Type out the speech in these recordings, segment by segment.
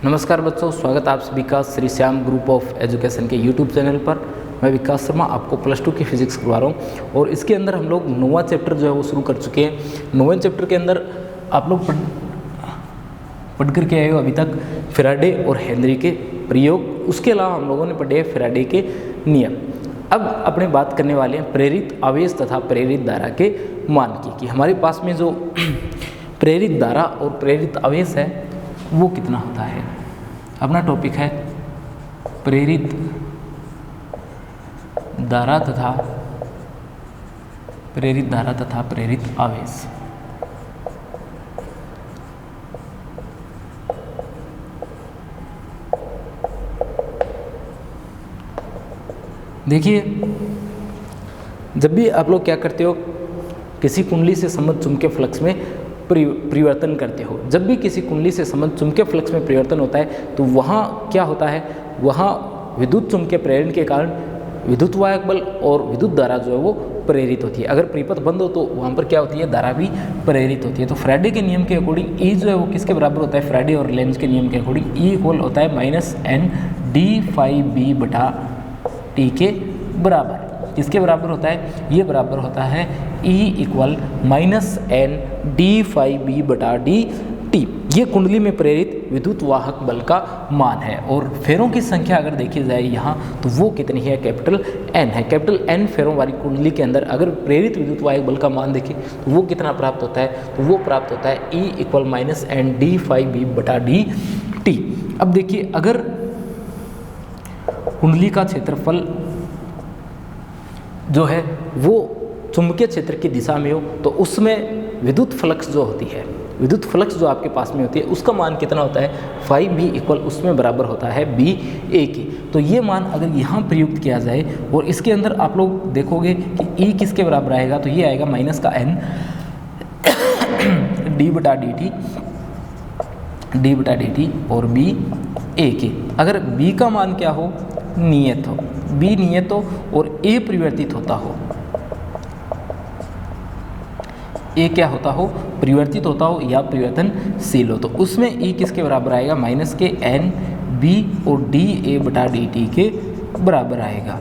नमस्कार बच्चों, स्वागत आप सभी का Shri Shyam group of education के यूट्यूब चैनल पर। मैं विकास शर्मा आपको +2 की फिजिक्स करवा रहा हूँ और इसके अंदर हम लोग 9वां चैप्टर जो है वो शुरू कर चुके हैं। 9वें चैप्टर के अंदर आप लोग पढ़ करके आए हो अभी तक फैराडे और हेनरी के प्रयोग। उसके अलावा हम लोगों ने पढ़े फैराडे के नियम। अब अपने बात करने वाले हैं प्रेरित आवेश तथा प्रेरित धारा के मान की, कि हमारे पास में जो प्रेरित धारा और प्रेरित आवेश है वो कितना होता है। अपना टॉपिक है प्रेरित धारा तथा प्रेरित आवेश। देखिए, जब भी आप लोग क्या करते हो, किसी कुंडली से संबद्ध चुंबकीय फ्लक्स में परिवर्तन करते हो। जब भी किसी कुंडली से संबद्ध चुंबकीय फ्लक्स में परिवर्तन होता है तो वहाँ क्या होता है, वहाँ विद्युत चुंबकीय प्रेरण के कारण विद्युत वाहक बल और विद्युत धारा जो है वो प्रेरित होती है। अगर परिपथ बंद हो तो वहाँ पर क्या होती है, धारा भी प्रेरित होती है। तो फैराडे के नियम के अकॉर्डिंग ई जो है वो किसके बराबर होता है, फैराडे और लेंज के नियम के अकॉर्डिंग ई इक्वल होता है -N/d∅b/t के बराबर। किसके बराबर होता है, ये बराबर होता है E इक्वल -N/d∅b/dt। ये कुंडली में प्रेरित विद्युत वाहक बल का मान है। और फेरों की संख्या अगर देखी जाए यहाँ तो वो कितनी है, कैपिटल N है। कैपिटल N फेरों वाली कुंडली के अंदर अगर प्रेरित विद्युत वाहक बल का मान देखें तो वो कितना प्राप्त होता है, तो वो प्राप्त होता है E इक्वल -N/d∅b/dt। अब देखिए, अगर कुंडली का क्षेत्रफल जो है वो चुंबकीय क्षेत्र की दिशा में हो तो उसमें विद्युत फ्लक्स जो होती है, विद्युत फ्लक्स जो आपके पास में होती है उसका मान कितना होता है, φb इक्वल उसमें बराबर होता है ba के। तो ये मान अगर यहाँ प्रयुक्त किया जाए और इसके अंदर आप लोग देखोगे कि E किसके बराबर आएगा, तो ये आएगा -N d/dt और b a के। अगर b का मान क्या हो, नियत हो, b नियत हो और a परिवर्तित होता हो, a क्या होता हो, परिवर्तित होता हो या परिवर्तनशील हो, तो उसमें e किसके बराबर आएगा, -N/b और dA/dt के बराबर आएगा।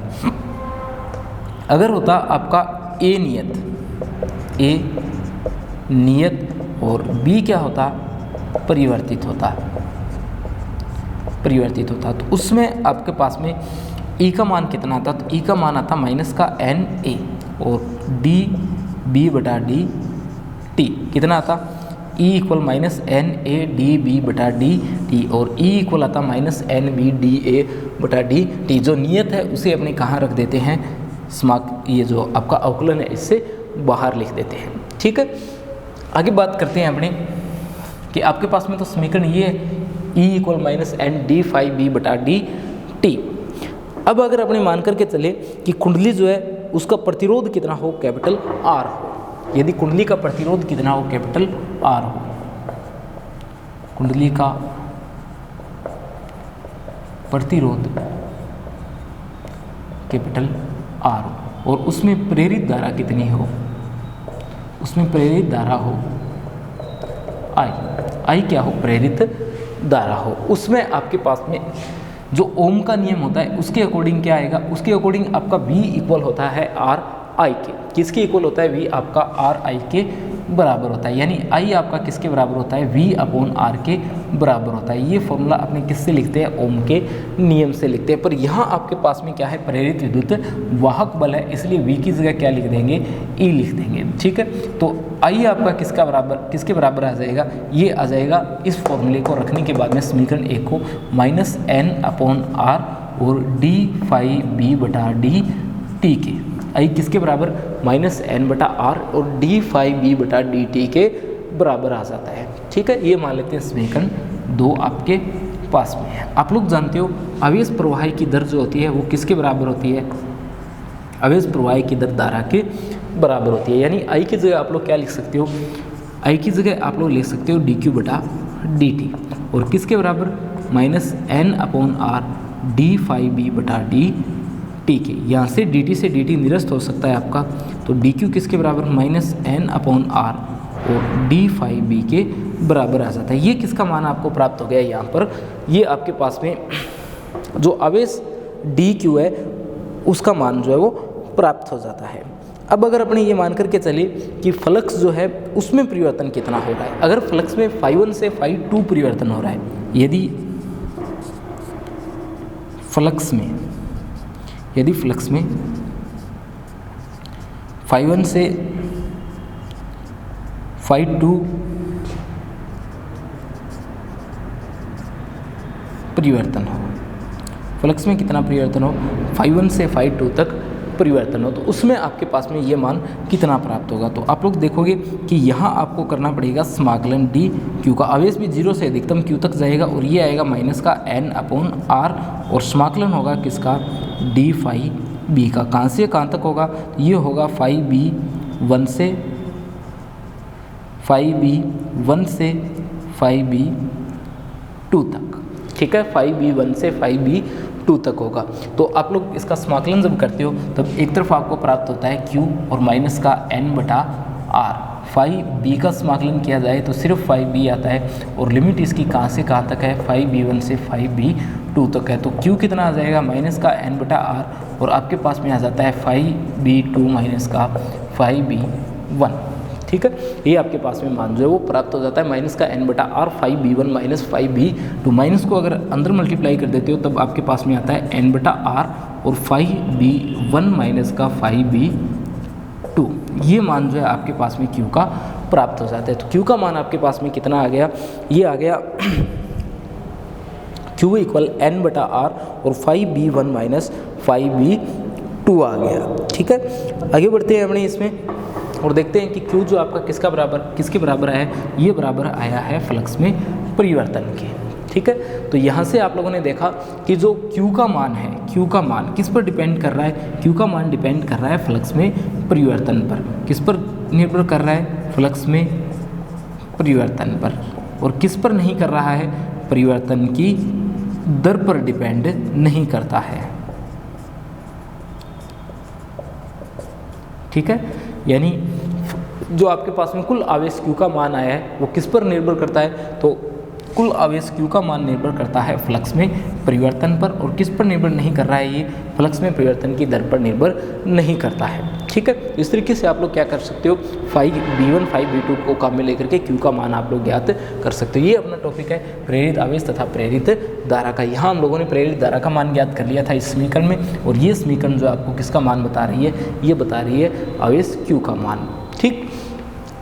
अगर होता आपका a नियत और b क्या होता, परिवर्तित होता तो उसमें आपके पास में E का मान कितना आता, तो E का मान आता -NA और dB/dt कितना आता, E इक्वल -NAdB/dt और E इक्वल आता -NBdA/dt। जो नियत है उसे अपने कहाँ रख देते हैं, ये जो आपका अवकलन है इससे बाहर लिख देते हैं। ठीक है, आगे बात करते हैं अपने कि आपके पास में तो समीकरण ये है E इक्वल -N/d∅b/dt। अब अगर अपने मान करके चले कि कुंडली जो है उसका प्रतिरोध कितना हो, कैपिटल R हो। यदि कुंडली का प्रतिरोध कितना हो, कैपिटल R हो, कुंडली का प्रतिरोध कैपिटल R हो और उसमें प्रेरित धारा कितनी हो, उसमें प्रेरित धारा हो I क्या हो, प्रेरित धारा हो। उसमें आपके पास में जो ओम का नियम होता है उसके अकॉर्डिंग क्या आएगा, उसके अकॉर्डिंग आपका V इक्वल होता है RI के। किसके इक्वल होता है, V आपका RI के बराबर होता है, यानी I आपका किसके बराबर होता है, V/R के बराबर होता है। ये फॉर्मूला अपने किससे लिखते हैं, ओम के नियम से लिखते हैं। पर यहाँ आपके पास में क्या है, प्रेरित विद्युत वाहक बल है, इसलिए V की जगह क्या लिख देंगे, E लिख देंगे। ठीक है, तो I आपका किसके बराबर आ जाएगा, ये आ जाएगा इस फॉर्मूले को रखने के बाद में समीकरण 1 को -N/R और d∅b/dt के। I किसके बराबर, -N/R और d∅b/dt के बराबर आ जाता है। ठीक है, ये मान लेते हैं समीकरण 2 आपके पास में है। आप लोग जानते हो आवेश प्रवाह की दर जो होती है वो किसके बराबर होती है, आवेश प्रवाह की दर धारा के बराबर होती है। यानी I की जगह आप लोग क्या लिख सकते हो, I की जगह आप लोग लिख सकते हो dq/dt और किसके बराबर, -N/R d∅b/dt के। यहाँ से dt से dt निरस्त हो सकता है आपका, तो dq किसके बराबर, -N/R और d∅b के बराबर आ जाता है। ये किसका मान आपको प्राप्त हो गया यहाँ पर, ये आपके पास में जो आवेश डी क्यू है उसका मान जो है वो प्राप्त हो जाता है। अब अगर अपने ये मान करके चले कि फ्लक्स जो है उसमें परिवर्तन कितना हो रहा है, अगर फ्लक्स में φ1 से φ2 परिवर्तन हो रहा है, यदि फ्लक्स में φ1 से φ2 परिवर्तन हो, फ्लक्स में कितना परिवर्तन हो, φ1 से φ2 तक परिवर्तन हो, तो उसमें आपके पास में ये मान कितना प्राप्त होगा। तो आप लोग देखोगे कि यहाँ आपको करना पड़ेगा समाकलन डी क्यू का, आवेश भी 0 से अधिकतम क्यू तक जाएगा और ये आएगा माइनस का n/r और समाकलन होगा किसका, डी फाई बी का। कहाँ से कहाँ तक होगा, ये होगा फाई बी 1 से फाई बी 2 तक, ठीक है, फाई बी 1 से फाई बी 2 तक होगा। तो आप लोग इसका समाकलन जब करते हो तब एक तरफ आपको प्राप्त होता है Q और माइनस का n/r। फाई बी का समाकलन किया जाए तो सिर्फ फाई बी आता है और लिमिट इसकी कहाँ से कहाँ तक है, फाई बी 1 से फाई बी 2 तक है। तो Q कितना आ जाएगा, माइनस का n/r और आपके पास में आ जाता है फाई बी 2 माइनस का फाई बी 1, ठीक है। ये आपके पास में मान जो है वो प्राप्त हो जाता है, माइनस का n/r phi B 1 minus phi B 2। Minus को अगर अंदर मल्टीप्लाई कर देते हो तब आपके पास में आता है n/r और फाई बी 1 माइनस का फाई बी 2। ये मान जो है आपके पास में Q का प्राप्त हो जाता है। तो Q का मान आपके पास में कितना आ गया, ये आ गया Q इक्वल n/r और phi B 1 minus phi B 2 आ गया, ठीक है। आगे बढ़ते हैं अपने इसमें और देखते हैं कि Q जो आपका किसके बराबर आया है, ये बराबर आया है फ्लक्स में परिवर्तन के, ठीक है। तो यहाँ से आप लोगों ने देखा कि जो Q का मान है, Q का मान किस पर डिपेंड कर रहा है, Q का मान डिपेंड कर रहा है फ्लक्स में परिवर्तन पर। किस पर निर्भर कर रहा है, फ्लक्स में परिवर्तन पर। और किस पर नहीं कर रहा है, परिवर्तन की दर पर डिपेंड नहीं करता है, ठीक है। यानी जो आपके पास में कुल आवेश Q का मान आया है वो किस पर निर्भर करता है, तो कुल आवेश Q का मान निर्भर करता है फ्लक्स में परिवर्तन पर। और किस पर निर्भर नहीं कर रहा है, ये फ्लक्स में परिवर्तन की दर पर निर्भर नहीं करता है, ठीक है। इस तरीके से आप लोग क्या कर सकते हो, फाई बी 1 फाई बी 2 को काम में लेकर के Q का मान आप लोग ज्ञात कर सकते हो। ये अपना टॉपिक है प्रेरित आवेश तथा प्रेरित धारा का। यहाँ हम लोगों ने प्रेरित धारा का मान ज्ञात कर लिया था इस समीकरण में, और ये समीकरण जो आपको किसका मान बता रही है, ये बता रही है आवेश Q का मान, ठीक।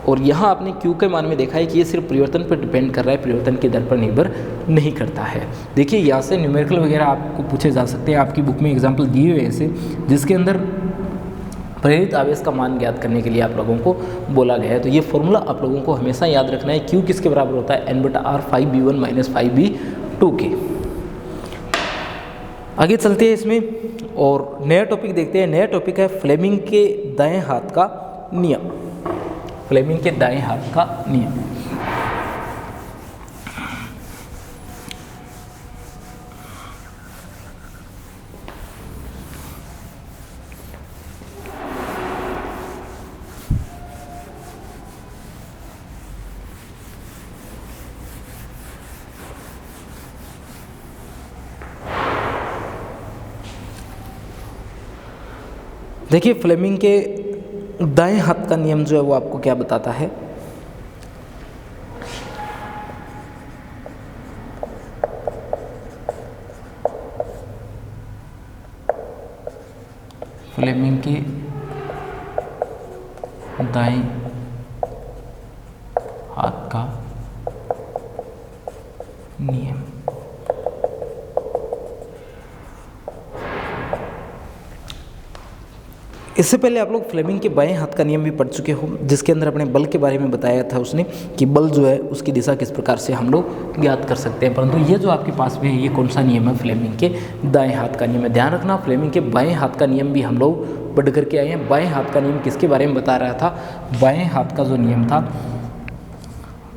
और यहाँ आपने Q के मान में देखा है कि ये सिर्फ परिवर्तन पर डिपेंड कर रहा है, परिवर्तन की दर पर निर्भर नहीं करता है। देखिए यहाँ से न्यूमेरिकल वगैरह आपको पूछे जा सकते हैं, आपकी बुक में एग्जाम्पल दिए हुए ऐसे जिसके अंदर प्रेरित आवेश का मान ज्ञात करने के लिए आप लोगों को बोला गया है। तो ये फॉर्मूला आप लोगों को हमेशा याद रखना है, Q किसके बराबर होता है, n/r phi B 1 minus phi B 2 के। आगे चलते हैं इसमें और नया टॉपिक देखते हैं। नया टॉपिक है फ्लेमिंग के दाएं हाथ का नियम। फ्लेमिंग के दाएं हाथ का नियम। देखिए फ्लेमिंग के दाएं हाथ का नियम जो है वो आपको क्या बताता है, फ्लेमिंग के दाएं हाथ का नियम। इससे पहले आप लोग फ्लेमिंग के बाएं हाथ का नियम भी पढ़ चुके हो, जिसके अंदर अपने बल के बारे में बताया था उसने कि बल जो है उसकी दिशा किस प्रकार से हम लोग ज्ञात कर सकते हैं। परंतु ये जो आपके पास में है ये कौन सा नियम है, फ्लेमिंग के दाएं हाथ का नियम है। ध्यान रखना फ्लेमिंग के बाएं हाथ का नियम भी हम लोग पढ़ करके आए हैं। बाएं हाथ का नियम किसके बारे में बता रहा था, बाएं हाथ का जो नियम था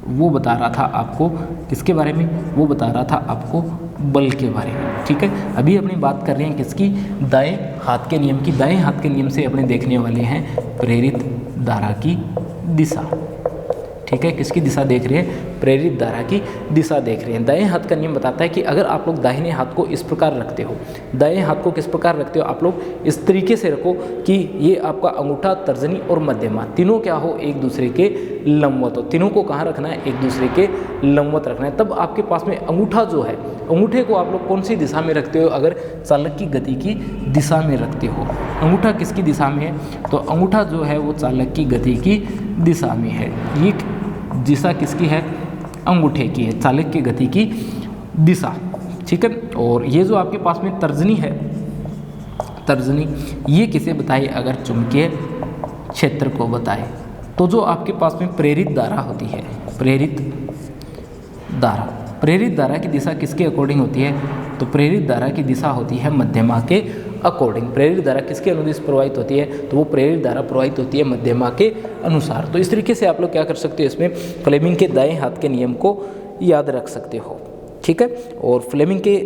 वो बता रहा था आपको किसके बारे में, वो बता रहा था आपको बल के बारे में, ठीक है। अभी अपनी बात कर रहे हैं किसकी, दाएं हाथ के नियम की। दाएं हाथ के नियम से अपने देखने वाले हैं प्रेरित धारा की दिशा, ठीक है। किसकी दिशा देख रहे हैं, प्रेरित धारा की दिशा देख रहे हैं। दाएं हाथ का नियम बताता है कि अगर आप लोग दाहिने हाथ को इस प्रकार रखते हो, दाएं हाथ को किस प्रकार रखते हो, आप लोग इस तरीके से रखो कि ये आपका अंगूठा, तर्जनी और मध्यमा तीनों क्या हो, एक दूसरे के लंबवत हो। तीनों को कहाँ रखना है, एक दूसरे के लंबवत रखना है। तब आपके पास में अंगूठा जो है, अंगूठे को आप लोग कौन सी दिशा में रखते हो, अगर चालक की गति की दिशा में रखते हो। अंगूठा किसकी दिशा में है, तो अंगूठा जो है वो चालक की गति की दिशा में है। ये दिशा किसकी है, अंगूठे की है, चालक की गति की दिशा, ठीक है। और ये जो आपके पास में तर्जनी है, तर्जनी ये किसे बताए, अगर चुंबकीय क्षेत्र को बताए। तो जो आपके पास में प्रेरित धारा होती है, प्रेरित धारा की दिशा किसके अकॉर्डिंग होती है, तो प्रेरित धारा की दिशा होती है मध्यमा के अकॉर्डिंग। प्रेरित धारा किसके अनुदिश प्रवाहित होती है, तो वो प्रेरित धारा प्रवाहित होती है मध्यमा के अनुसार। तो इस तरीके से आप लोग क्या कर सकते हो, इसमें फ्लेमिंग के दाएं हाथ के नियम को याद रख सकते हो, ठीक है। और फ्लेमिंग के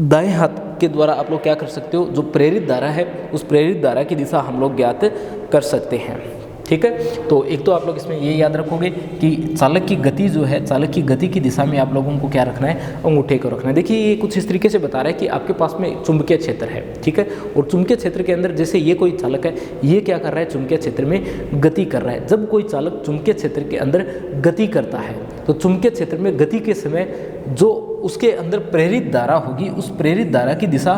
दाएं हाथ के द्वारा आप लोग क्या कर सकते हो, जो प्रेरित धारा है उस प्रेरित धारा की दिशा हम लोग ज्ञात कर सकते हैं, ठीक है। तो एक तो आप लोग इसमें ये याद रखोगे कि चालक की गति जो है, चालक की गति की दिशा में आप लोगों को क्या रखना है, अंगूठे को रखना है। देखिए ये कुछ इस तरीके से बता रहा है कि आपके पास में चुंबकीय क्षेत्र है, ठीक है। और चुंबकीय क्षेत्र के अंदर जैसे ये कोई चालक है, ये क्या कर रहा है, चुंबकीय क्षेत्र में गति कर रहा है। जब कोई चालक चुंबकीय क्षेत्र के अंदर गति करता है, तो चुंबकीय क्षेत्र में गति के समय जो उसके अंदर प्रेरित धारा होगी, उस प्रेरित धारा की दिशा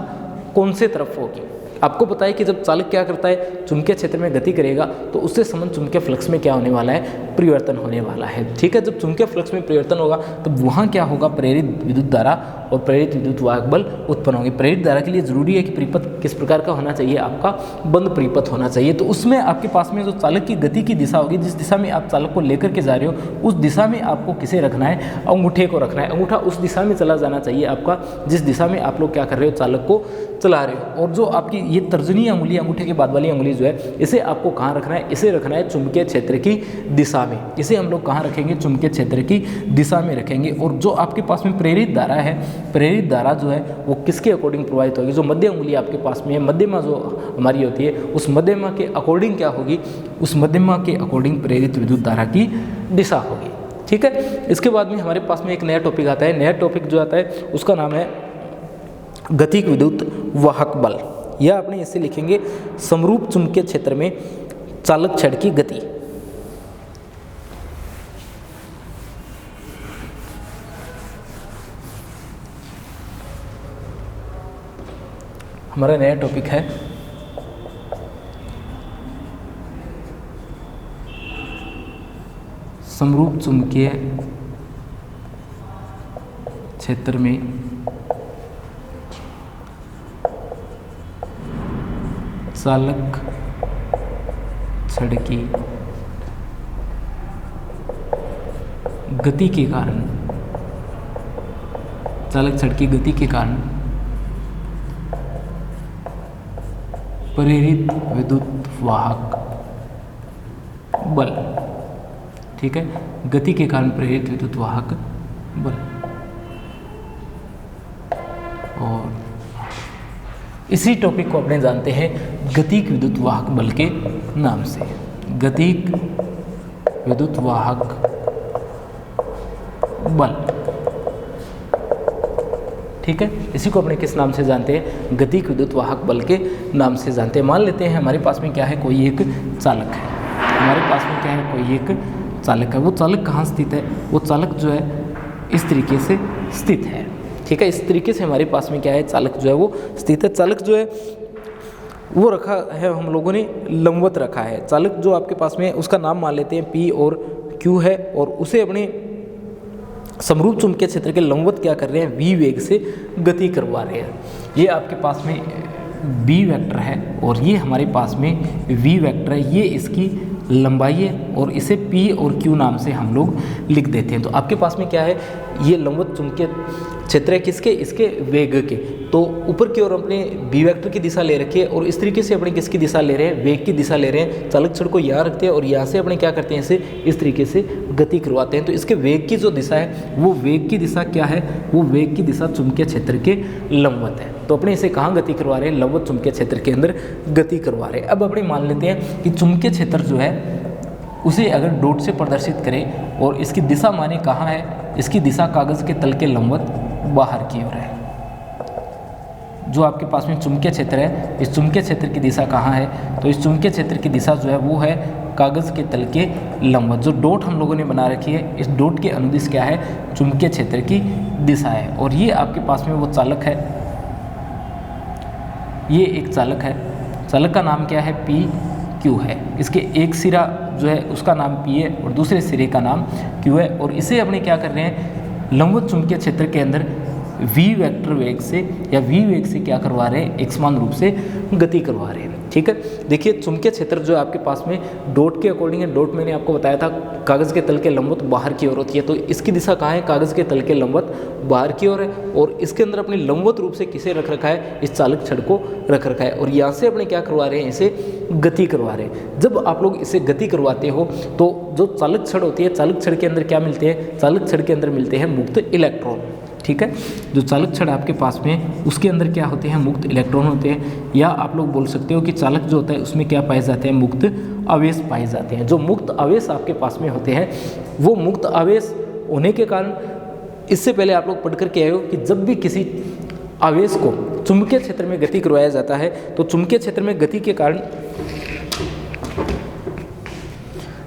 कौन से तरफ होगी। आपको पता है कि जब चालक क्या करता है, चुंबकीय क्षेत्र में गति करेगा, तो उससे संबंध चुंबकीय फ्लक्स में क्या होने वाला है, परिवर्तन होने वाला है, ठीक है। जब चुंबकीय फ्लक्स में परिवर्तन होगा, तब वहाँ क्या होगा, प्रेरित विद्युत धारा और प्रेरित विद्युत वाहक बल उत्पन्न होंगे। प्रेरित धारा के लिए जरूरी है कि परिपथ किस प्रकार का होना चाहिए, आपका बंद परिपथ होना चाहिए। तो उसमें आपके पास में जो चालक की गति की दिशा होगी, जिस दिशा में आप चालक को लेकर के जा रहे हो, उस दिशा में आपको किसे रखना है, अंगूठे को रखना है। अंगूठा उस दिशा में चला जाना चाहिए आपका, जिस दिशा में आप लोग क्या कर रहे हो, चालक को चला रहे हो। और जो आपकी ये तर्जनी अंगुली, अंगूठे के बाद वाली अंगुली जो है, इसे आपको कहाँ रखना है, इसे रखना है चुंबकीय क्षेत्र की दिशा में। इसे हम लोग कहाँ रखेंगे, चुंबकीय क्षेत्र की दिशा में रखेंगे। और जो आपके पास में प्रेरित धारा है, प्रेरित धारा जो है वो किसके अकॉर्डिंग प्रवाहित होगी, जो मध्य अंगुली आपके पास में है, मध्यमा जो हमारी होती है, उस मध्यमा के अकॉर्डिंग क्या होगी, उस मध्यमा के अकॉर्डिंग प्रेरित विद्युत धारा की दिशा होगी, ठीक है। इसके बाद में हमारे पास में एक नया टॉपिक आता है। नया टॉपिक जो आता है उसका नाम है गतिक विद्युत वाहक बल, या अपने इसे लिखेंगे समरूप चुंबकीय क्षेत्र में चालक छड़ की गति। हमारा नया टॉपिक है समरूप चुंबकीय क्षेत्र में चालक छड़ की गति के कारण, चालक छड़ की गति के कारण प्रेरित विद्युत वाहक बल, ठीक है, गति के कारण प्रेरित विद्युत वाहक बल। और इसी टॉपिक को अपने जानते हैं गतिक विद्युत वाहक बल के नाम से। गतिक विद्युत वाहक बल, ठीक है। इसी को अपने किस नाम से जानते हैं, गतिक विद्युत वाहक बल के नाम से जानते हैं। मान लेते हैं हमारे पास में क्या है, कोई एक चालक है, हमारे पास में क्या है, कोई एक चालक है। वो चालक कहाँ स्थित है, वो चालक जो है इस तरीके से स्थित है, ठीक है। इस तरीके से हमारे पास में क्या है, चालक जो है वो स्थित है। चालक जो है वो रखा है हम लोगों ने लंबवत रखा है। चालक जो आपके पास में उसका नाम मान लेते हैं P और Q है, और उसे अपने समरूप चुंबकीय क्षेत्र के लंबवत क्या कर रहे हैं, V वेग से गति करवा रहे हैं। ये आपके पास में B वेक्टर है और ये हमारे पास में V वेक्टर है, ये इसकी लंबाई है और इसे P और Q नाम से हम लोग लिख देते हैं। तो आपके पास में क्या है, ये लंबवत चुंबकीय क्षेत्र है किसके, इसके वेग के। तो ऊपर की ओर अपने B वेक्टर की दिशा ले रखी है और इस तरीके से अपने किसकी दिशा ले रहे हैं, वेग की दिशा ले रहे हैं। चालक छड़ को यहाँ रखते हैं और यहाँ से अपने क्या करते हैं, इसे इस तरीके से गति करवाते हैं। तो इसके वेग की जो दिशा है, वो वेग की दिशा क्या है, वो वेग की दिशा चुंबकीय क्षेत्र के लंबवत है। तो अपने इसे कहाँ गति करवा रहे हैं, लंबवत चुंबकीय क्षेत्र के अंदर गति करवा रहे हैं। अब अपने मान लेते हैं कि चुंबकीय क्षेत्र जो है उसे अगर डॉट से प्रदर्शित करें और इसकी दिशा माने कहाँ है, इसकी दिशा कागज़ के तल के लंबवत बाहर की ओर है। जो आपके पास में चुंबकीय क्षेत्र है, इस चुंबकीय क्षेत्र की दिशा कहाँ है, तो इस चुंबकीय क्षेत्र की दिशा जो है वो है कागज़ के तल के लंबवत। जो डॉट हम लोगों ने बना रखी है, इस डॉट के अनुदिश क्या है, चुंबकीय क्षेत्र की दिशा है। और ये आपके पास में वो चालक है, ये एक चालक है, चालक का नाम क्या है, पी क्यू है। इसके एक सिरा जो है उसका नाम पी है और दूसरे सिरे का नाम क्यू है। और इसे अपने क्या कर रहे हैं, लंबवत चुंबकीय क्षेत्र के अंदर v वेक्टर वेग से या v वेग से क्या करवा रहे हैं, एक समान रूप से गति करवा रहे हैं। ठीक है, देखिए चुंबकीय क्षेत्र जो आपके पास में डॉट के अकॉर्डिंग है, डॉट मैंने आपको बताया था कागज़ के तल के लंबवत बाहर की ओर होती है, तो इसकी दिशा कहाँ है, कागज़ के तल के लंबवत बाहर की ओर है। और इसके अंदर अपने लंबवत रूप से किसे रख रखा है, इस चालक छड़ को रख रखा है। और यहाँ से अपने क्या करवा रहे हैं, इसे गति करवा रहे हैं। जब आप लोग इसे गति करवाते हो तो जो चालक छड़ होती है, चालक छड़ के अंदर क्या मिलते हैं, चालक छड़ के अंदर मिलते हैं मुक्त इलेक्ट्रॉन। ठीक है, जो चालक छड़ आपके पास में उसके अंदर क्या होते हैं, मुक्त इलेक्ट्रॉन होते हैं। या आप लोग बोल सकते हो कि चालक जो होता है उसमें क्या पाए जाते हैं, मुक्त आवेश पाए जाते हैं। जो मुक्त आवेश आपके पास में होते हैं, वो मुक्त आवेश होने के कारण, इससे पहले आप लोग पढ़ करके आए हो कि जब भी किसी आवेश को चुंबकीय क्षेत्र में गति करवाया जाता है, तो चुंबकीय क्षेत्र में गति के कारण,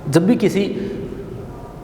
जब भी किसी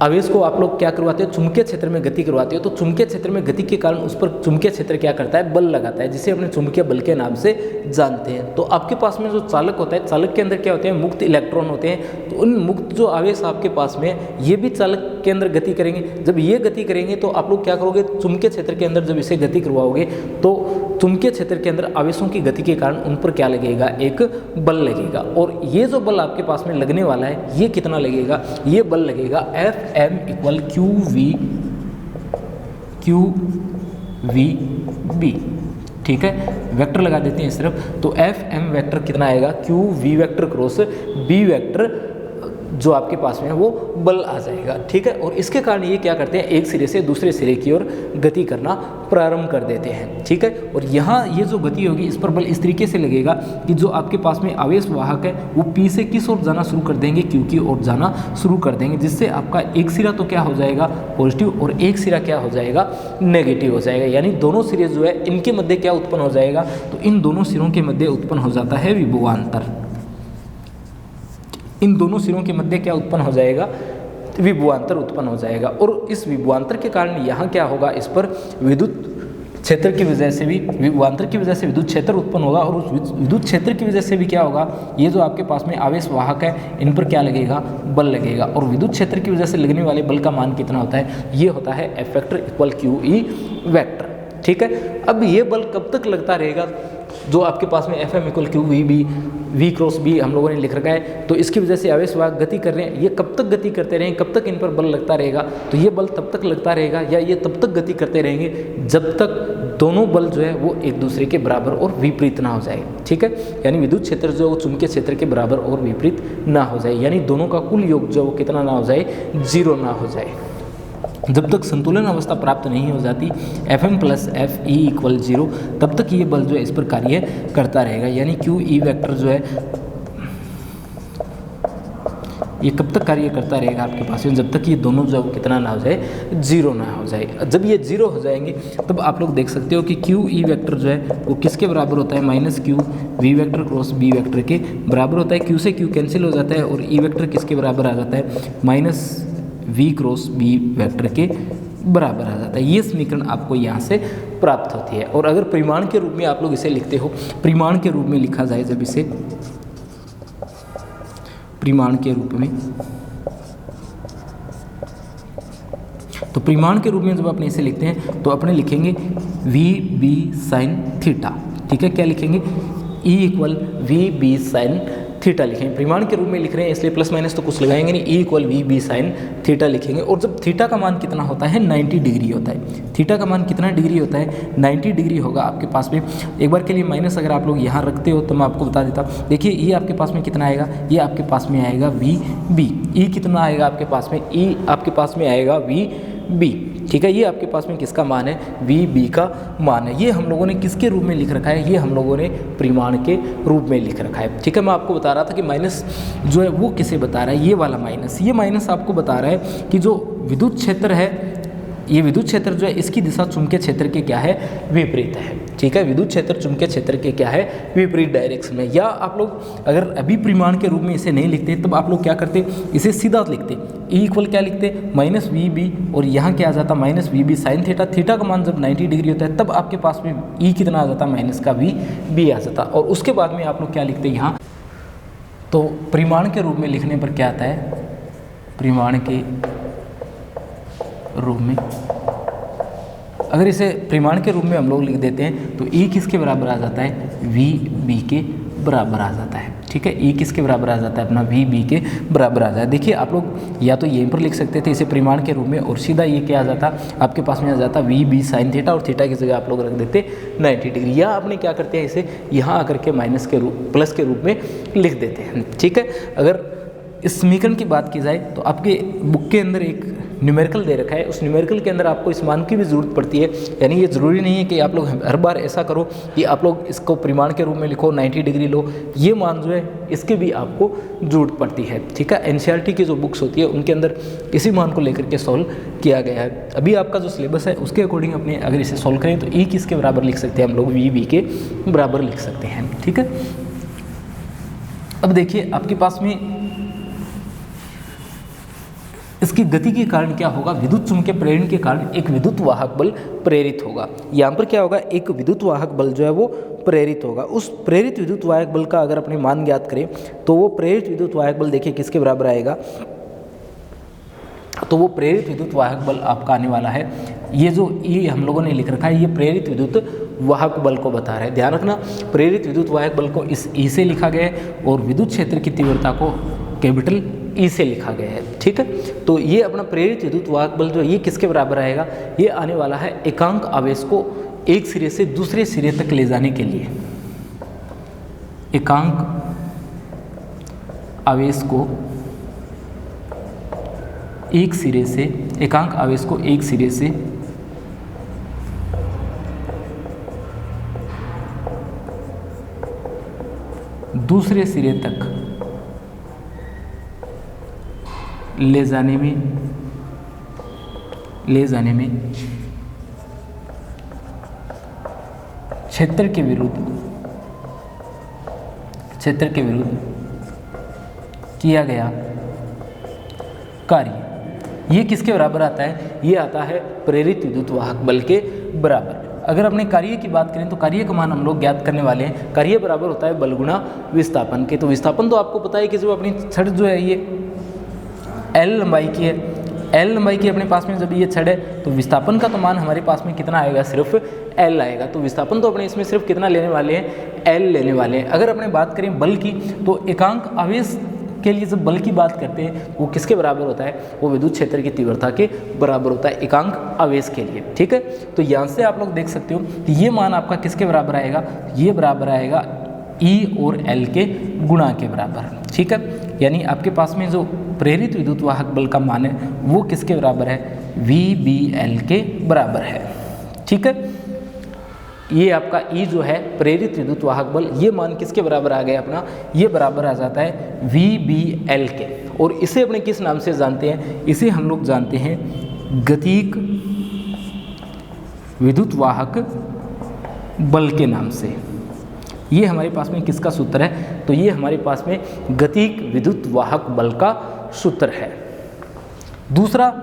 आवेश को आप लोग क्या करवाते हो, चुंबकीय क्षेत्र में गति करवाते हो, तो चुंबकीय क्षेत्र में गति के कारण उस पर चुंबकीय क्षेत्र क्या करता है, बल लगाता है, जिसे अपने चुंबकीय बल के नाम से जानते हैं। तो आपके पास में जो चालक होता है, चालक के अंदर क्या होते हैं, मुक्त इलेक्ट्रॉन होते हैं। तो उन मुक्त जो आवेश आपके पास में ये भी चालक के अंदर गति करेंगे। जब ये गति करेंगे तो आप लोग क्या करोगे, चुंबकीय क्षेत्र के अंदर जब इसे गति करवाओगे तो चुंबकीय क्षेत्र के अंदर आवेशों की गति के कारण उन पर क्या लगेगा, एक बल लगेगा। और ये जो बल आपके पास में लगने वाला है, ये कितना लगेगा, ये बल लगेगा Fm इक्वल QV ठीक है, वेक्टर लगा देते हैं इस तरफ, तो Fm वेक्टर कितना आएगा, QV vector cross B vector जो आपके पास में है वो बल आ जाएगा। ठीक है, और इसके कारण ये क्या करते हैं, एक सिरे से दूसरे सिरे की ओर गति करना प्रारंभ कर देते हैं। ठीक है, और यहाँ ये जो गति होगी इस पर बल इस तरीके से लगेगा कि जो आपके पास में आवेश वाहक है वो P से किस ओर जाना शुरू कर देंगे, Q की ओर जाना शुरू कर देंगे, जिससे आपका एक सिरा तो क्या हो जाएगा, पॉजिटिव, और एक सिरा क्या हो जाएगा, नेगेटिव हो जाएगा। यानी दोनों सिरे जो है इनके मध्य क्या उत्पन्न हो जाएगा, तो इन दोनों सिरों के मध्य उत्पन्न हो जाता है विभवांतर। इन दोनों सिरों के मध्य क्या उत्पन्न हो जाएगा, विभवांतर उत्पन्न हो जाएगा। और इस विभवांतर के कारण यहाँ क्या होगा, इस पर विद्युत क्षेत्र की वजह से भी, विभवांतर की वजह से विद्युत क्षेत्र उत्पन्न होगा। और उस विद्युत क्षेत्र की वजह से भी क्या होगा, ये जो आपके पास में आवेश वाहक है इन पर क्या लगेगा, बल लगेगा। और विद्युत क्षेत्र की वजह से लगने वाले बल का मान कितना होता है, ये होता है F vector equal QE vector. ठीक है, अब ये बल कब तक लगता रहेगा, जो आपके पास में Fm equal QV V cross B हम लोगों ने लिख रखा है, तो इसकी वजह से आवेश वाहक गति कर रहे हैं, ये कब तक गति करते रहेंगे, कब तक इन पर बल लगता रहेगा, तो ये बल तब तक लगता रहेगा या ये तब तक गति करते रहेंगे जब तक दोनों बल जो है वो एक दूसरे के बराबर और विपरीत ना हो जाए। ठीक है, यानी विद्युत क्षेत्र जो है वो चुंबकीय क्षेत्र के बराबर और विपरीत ना हो जाए, यानी दोनों का कुल योग जो है वो कितना ना हो जाए, 0 ना हो जाए। जब तक संतुलन अवस्था प्राप्त नहीं हो जाती Fm प्लस Fe इक्वल 0, तब तक ये बल जो है इस पर कार्य करता रहेगा। यानी QE वेक्टर जो है ये कब तक कार्य करता रहेगा आपके पास में, जब तक ये दोनों जो कितना ना हो जाए, 0 ना हो जाए। जब ये 0 हो जाएंगे तब आप लोग देख सकते हो कि QE वेक्टर जो है वो किसके बराबर होता है, minus QV vector cross B vector के बराबर होता है। Q से Q कैंसिल हो जाता है और E वेक्टर किसके बराबर आ जाता है, minus V cross B vector के बराबर आ जाता है। ये समीकरण आपको यहाँ से प्राप्त होती है। और अगर परिमाण के रूप में आप लोग इसे लिखते हो, परिमाण के रूप में लिखा जाए, जब इसे परिमाण के रूप में, तो परिमाण के रूप में जब अपने इसे लिखते हैं तो अपने लिखेंगे VB साइन थीटा। ठीक है, क्या लिखेंगे, E equal VB sine theta लिखेंगे। परिमाण के रूप में लिख रहे हैं इसलिए प्लस माइनस तो कुछ लगाएंगे नहीं, E equal VB sine theta लिखेंगे। और जब थीटा का मान कितना होता है, 90 डिग्री होता है। थीटा का मान कितना डिग्री होता है, 90 डिग्री होगा आपके पास में। एक बार के लिए माइनस अगर आप लोग यहाँ रखते हो तो मैं आपको बता देता हूँ। देखिए ये आपके पास में कितना आएगा, ये आपके पास में आएगा VB। E कितना आएगा आपके पास में, E आपके पास में आएगा बी। ठीक है, ये आपके पास में किसका मान है, वी बी का मान है। ये हम लोगों ने किसके रूप में लिख रखा है, ये हम लोगों ने परिमाण के रूप में लिख रखा है। ठीक है, मैं आपको बता रहा था कि माइनस जो है वो किसे बता रहा है, ये वाला माइनस, ये माइनस आपको बता रहा है कि जो विद्युत क्षेत्र है, ये विद्युत क्षेत्र जो है इसकी दिशा चुंबकीय क्षेत्र के क्या है, विपरीत है। ठीक है, विद्युत क्षेत्र चुंबकीय क्षेत्र के क्या है, विपरीत डायरेक्शन में। या आप लोग अगर अभी परिमाण के रूप में इसे नहीं लिखते तब आप लोग क्या करते, इसे सीधा लिखते, ई इक्वल क्या लिखते, माइनस वी बी, और यहाँ क्या आ जाता, minus V B sine theta. Theta का मान जब 90 डिग्री होता है तब आपके पास में ई कितना आ जाता, माइनस का वी बी आ जाता। और उसके बाद में आप लोग क्या लिखते यहाँ, तो परिमाण के रूप में लिखने पर क्या आता है, परिमाण के रूप में अगर इसे परिमाण के रूप में हम लोग लिख देते हैं तो ई किसके बराबर आ जाता है, वी बी के बराबर आ जाता है। ठीक है, ई किसके बराबर आ जाता है, अपना वी बी के बराबर आ जाता है। देखिए आप लोग या तो यहीं पर लिख सकते थे इसे परिमाण के रूप में, और सीधा ये क्या आ जाता, आपके पास में आ जाता वी बी साइन थीटा, और थीटा की जगह आप लोग रख देते 90 डिग्री। या आपने क्या करते हैं, इसे यहाँ आकर के माइनस के रूप प्लस के रूप में लिख देते हैं। ठीक है, अगर इस समीकरण की बात की जाए तो आपके बुक के अंदर एक न्यूमेरिकल दे रखा है, उस न्यूमेरिकल के अंदर आपको इस मान की भी ज़रूरत पड़ती है। यानी ये ज़रूरी नहीं है कि आप लोग हर बार ऐसा करो कि आप लोग इसको परिमाण के रूप में लिखो, 90 डिग्री लो, ये मान जो है इसके भी आपको ज़रूरत पड़ती है। ठीक है, एनसीईआरटी की जो बुक्स होती है उनके अंदर इसी मान को लेकर के सॉल्व किया गया है। अभी आपका जो सिलेबस है उसके अकॉर्डिंग अपने अगर इसे सॉल्व करें तो ई किसके बराबर लिख सकते हैं, हम लोग वी बी के बराबर लिख सकते हैं। ठीक है, अब देखिए आपके पास में इसकी गति के कारण क्या होगा, विद्युत चुंबकीय प्रेरण के कारण एक विद्युत वाहक बल प्रेरित होगा। यहाँ पर क्या होगा, एक विद्युत वाहक बल जो है वो प्रेरित होगा। उस प्रेरित विद्युत वाहक बल का अगर अपने मान ज्ञात करें तो वो प्रेरित विद्युत वाहक बल देखिए किसके बराबर आएगा, तो वो प्रेरित विद्युत वाहक बल आपका आने वाला है, ये जो ई हम लोगों ने लिख रखा है ये प्रेरित विद्युत वाहक बल को बता रहा है। ध्यान रखना, प्रेरित विद्युत वाहक बल को इस ई से लिखा गया है और विद्युत क्षेत्र की तीव्रता को कैपिटल ई से लिखा गया है। ठीक है, तो ये अपना प्रेरित विद्युत वाहक बल जो है ये किसके बराबर आएगा, ये आने वाला है एकांक आवेश को एक सिरे से दूसरे सिरे तक ले जाने के लिए, एकांक आवेश को एक सिरे से, एकांक आवेश को एक सिरे से दूसरे सिरे तक ले जाने में क्षेत्र के विरुद्ध किया गया कार्य, ये किसके बराबर आता है, ये आता है प्रेरित विद्युत वाहक बल के बराबर। अगर अपने कार्य की बात करें तो कार्य का मान हम लोग ज्ञात करने वाले हैं, कार्य बराबर होता है बल गुणा विस्थापन के। तो विस्थापन तो आपको पता है कि जो अपनी छड़ जो है ये एल लंबाई की है, एल लंबाई की अपने पास में जब ये छड़ है तो विस्थापन का तो मान हमारे पास में कितना आएगा, सिर्फ एल आएगा। तो विस्थापन तो अपने इसमें सिर्फ कितना लेने वाले हैं, एल लेने वाले हैं। अगर अपने बात करें बल की तो एकांक आवेश के लिए जब बल की बात करते हैं वो किसके बराबर होता है, वो विद्युत क्षेत्र की तीव्रता के बराबर होता है एकांक आवेश के लिए। ठीक है, तो यहाँ से आप लोग देख सकते हो कि ये मान आपका किसके बराबर आएगा, ये बराबर आएगा ई और एल के गुणा के बराबर। ठीक है, यानी आपके पास में जो प्रेरित विद्युत वाहक बल का मान है वो किसके बराबर है, वी बी एल के बराबर है। ठीक है, ये आपका ई जो है प्रेरित विद्युत वाहक बल, ये मान किसके बराबर आ गया अपना, ये बराबर आ जाता है वी बी एल के। और इसे अपने किस नाम से जानते हैं, इसे हम लोग जानते हैं गतिक विद्युत वाहक बल के नाम से। ये हमारे पास में किसका सूत्र है, तो ये हमारे पास में गतिक विद्युत वाहक बल का सूत्र है। दूसरा,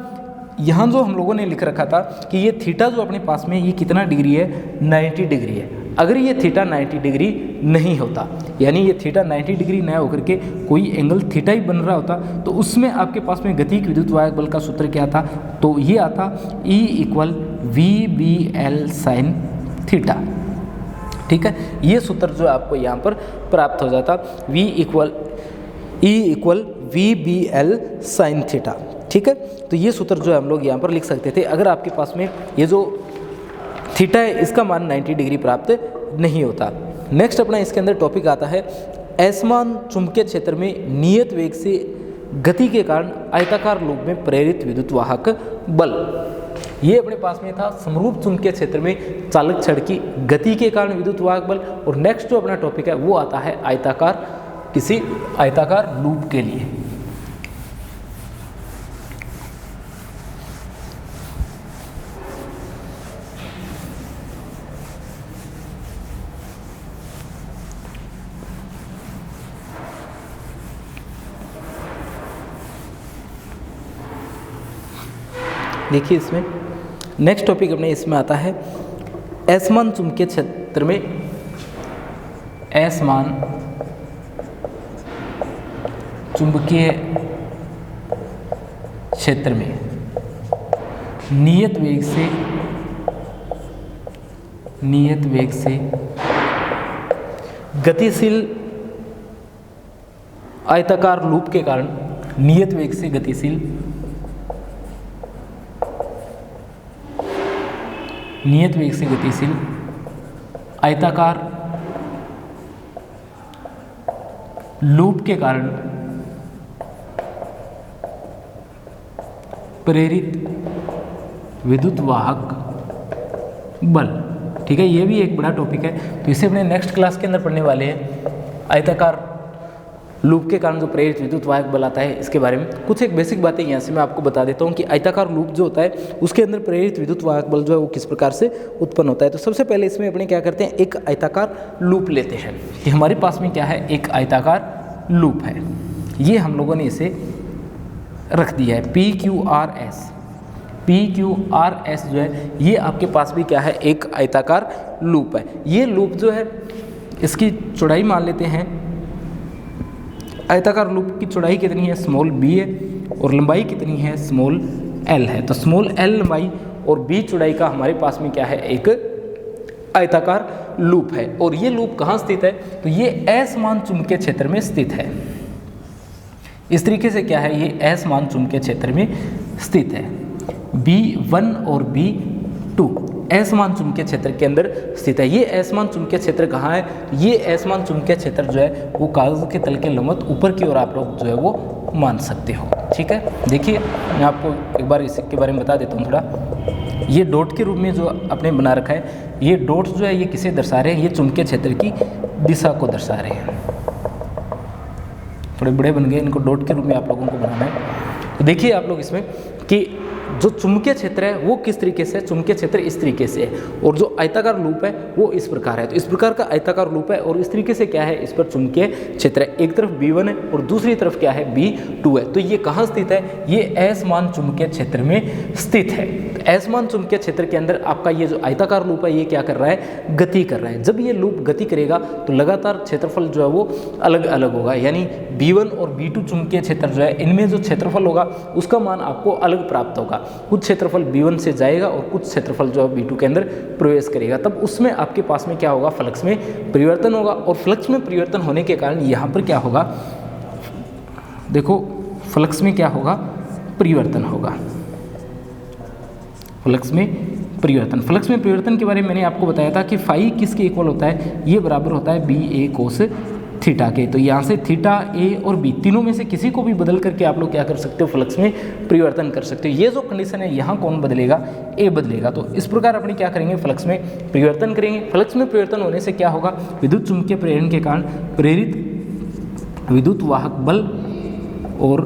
यहाँ जो हम लोगों ने लिख रखा था कि ये थीटा जो अपने पास में ये कितना डिग्री है, 90 डिग्री है। अगर ये थीटा 90 डिग्री नहीं होता, यानी ये थीटा 90 डिग्री न होकर के कोई एंगल थीटा ही बन रहा होता, तो उसमें आपके पास में गतिक विद्युत वाहक बल का सूत्र क्या था, तो ये आता E equal V B L sine theta. ठीक है, ये सूत्र जो आपको यहाँ पर प्राप्त हो जाता, E equal V B L sine theta. ठीक है, तो ये सूत्र जो है हम लोग यहाँ पर लिख सकते थे अगर आपके पास में ये जो थीटा है इसका मान 90 डिग्री प्राप्त नहीं होता। नेक्स्ट अपना इसके अंदर टॉपिक आता है असमान चुंबकीय क्षेत्र में नियत वेग से गति के कारण आयताकार लूप में प्रेरित विद्युत वाहक बल। ये अपने पास में था समरूप चुंबकीय क्षेत्र में चालक छड़ की गति के कारण विद्युत वाहक बल। और नेक्स्ट जो अपना टॉपिक है वो आता है आयताकार, किसी आयताकार लूप के लिए। देखिए इसमें नेक्स्ट टॉपिक अपने इसमें आता है असमान चुंबकीय क्षेत्र में, असमान चुंबकीय क्षेत्र में नियत वेग से गतिशील आयताकार लूप के कारण, नियत वेग से गतिशील आयताकार लूप के कारण प्रेरित विद्युत वाहक बल। ठीक है, ये भी एक बड़ा टॉपिक है, तो इसे अपने नेक्स्ट क्लास के अंदर पढ़ने वाले हैं। आयताकार लूप के कारण जो प्रेरित विद्युत वाहक बल आता है, इसके बारे में कुछ एक बेसिक बातें यहाँ से मैं आपको बता देता हूँ कि आयताकार लूप जो होता है उसके अंदर प्रेरित विद्युत वाहक बल जो है वो किस प्रकार से उत्पन्न होता है। तो सबसे पहले इसमें अपने क्या करते हैं, एक आयताकार लूप लेते हैं कि हमारे पास में क्या है, एक आयताकार लूप है। ये हम लोगों ने इसे रख दिया है PQRS। PQRS जो है ये आपके पास भी क्या है, एक आयताकार लूप है। ये लूप जो है इसकी चौड़ाई मान लेते हैं, आयताकार लूप की चौड़ाई कितनी है, स्मॉल b है, और लंबाई कितनी है, स्मॉल l है। तो स्मॉल l लंबाई और b चौड़ाई का हमारे पास में क्या है, एक आयताकार लूप है। और ये लूप कहाँ स्थित है, तो ये असमान चुंबकीय क्षेत्र में स्थित है। इस तरीके से क्या है, ये असमान चुंबकीय क्षेत्र में स्थित है। B1 और B2 असमान चुंबकीय क्षेत्र के अंदर स्थित है। ये असमान चुंबकीय क्षेत्र कहाँ है, ये असमान चुंबकीय क्षेत्र जो है वो कागज के तल के लंबवत ऊपर की ओर आप लोग जो है वो मान सकते हो। ठीक है, देखिए मैं आपको एक बार इसके बारे में बता देता हूँ थोड़ा। ये डॉट के रूप में जो आपने बना रखा है, ये डॉट जो है ये किसे दर्शा रहे हैं, ये चुंबकीय क्षेत्र की दिशा को दर्शा रहे हैं। थोड़े बड़े बन गए, इनको डॉट के रूप में आप लोगों को बनाना है। तो देखिए आप लोग इसमें कि जो चुंबकीय क्षेत्र है वो किस तरीके से है, चुंबकीय क्षेत्र इस तरीके से है, और जो आयताकार लूप है वो इस प्रकार है। तो इस प्रकार का आयताकार लूप है और इस तरीके से क्या है, इस पर चुंबकीय क्षेत्र है। एक तरफ B1 है और दूसरी तरफ क्या है, B2 है। तो ये कहाँ स्थित है, ये असमान चुंबकीय क्षेत्र में स्थित है। असमान चुंबकीय क्षेत्र के अंदर आपका ये जो आयताकार लूप है ये क्या कर रहा है, गति कर रहा है। जब ये लूप गति करेगा तो लगातार क्षेत्रफल जो है वो अलग अलग होगा, यानी B1 और B2 चुंबकीय क्षेत्र जो है इनमें जो क्षेत्रफल होगा उसका मान आपको अलग प्राप्त होगा। कुछ क्षेत्रफल B1 से जाएगा और कुछ क्षेत्रफल जो है B2 के अंदर प्रवेश करेगा, तब उसमें आपके पास में क्या होगा, फ्लक्स में परिवर्तन होगा। और फ्लक्स में परिवर्तन होने के कारण यहाँ पर क्या होगा, देखो फ्लक्स में क्या होगा, परिवर्तन होगा। फ्लक्स में परिवर्तन के बारे में मैंने आपको बताया था कि फाई किसके इक्वल होता है, ये बराबर होता है BA कोस थीटा के। तो यहाँ से थीटा, ए और बी तीनों में से किसी को भी बदल करके आप लोग क्या कर सकते हो, फ्लक्स में परिवर्तन कर सकते हो। ये जो कंडीशन है यहाँ कौन बदलेगा, ए बदलेगा। तो इस प्रकार अपने क्या करेंगे, फ्लक्स में परिवर्तन करेंगे। फ्लक्स में परिवर्तन होने से क्या होगा, विद्युत चुंबकीय प्रेरण के कारण प्रेरित विद्युत वाहक बल और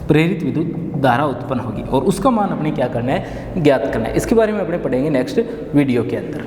प्रेरित विद्युत धारा उत्पन्न होगी, और उसका मान अपने क्या करना है, ज्ञात करना है। इसके बारे में अपने पढ़ेंगे नेक्स्ट वीडियो के अंदर।